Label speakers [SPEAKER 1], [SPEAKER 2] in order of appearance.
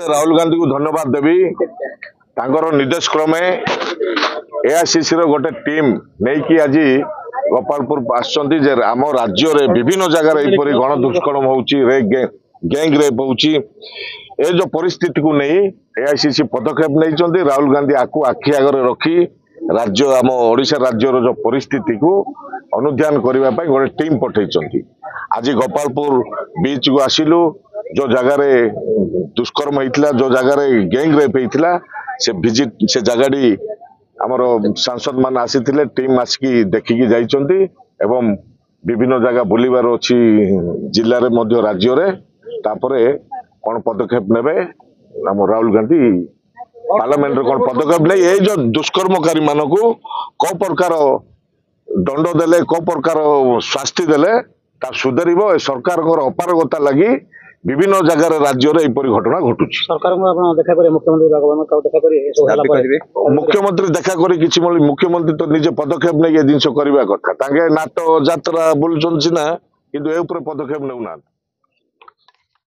[SPEAKER 1] राहुल गांधी को धन्यवाद देवी निर्देश क्रमे एआईसीसी गोटे टीम नहीं कि आज गोपालपुर आम राज्य रे विभिन्न जगह यहपरी गण दुष्कर्म होची गैंग रेप होची ए जो परिस्थिति को नहीं एआईसीसी पदक्षेप नहीं राहुल गांधी आपको आखि आगे रखी राज्य आम ओडिशा राज्य जो परिस्थिति को अनुध्यान करने गोटे टीम पठे आज गोपालपुर बीच को आसिलु जो जगार दुष्कर्म होता जो जगार गैंग रेप होता से विजिट से जगह आमर सांसद मान आसी टीम आसिकी देखिकी जाइछन्ती एवं विभिन्न जगह बुलबार अच्छी जिले में राज्य रे तापरे कौन पदक्षेप नेबे आम राहुल गांधी पार्लियामेंट रे कौन पदक्षेप नहीं ये जो दुष्कर्मकारी मान को कौ प्रकार दंड देले कौ प्रकार शास्ति देले ता सुधर सरकार अपारगता लगी विभिन्न जगह राज्य रे एपरी घटना घटुची
[SPEAKER 2] सरकार को देखा करे
[SPEAKER 1] मुख्यमंत्री देखा करी किछि मुख्यमंत्री तो निजे पदक्षेप नहीं ये जिनस करबा कथा तांगे नाटो यात्रा बोलछन सिना किंतु ए ऊपर पदक्षेप नेउना।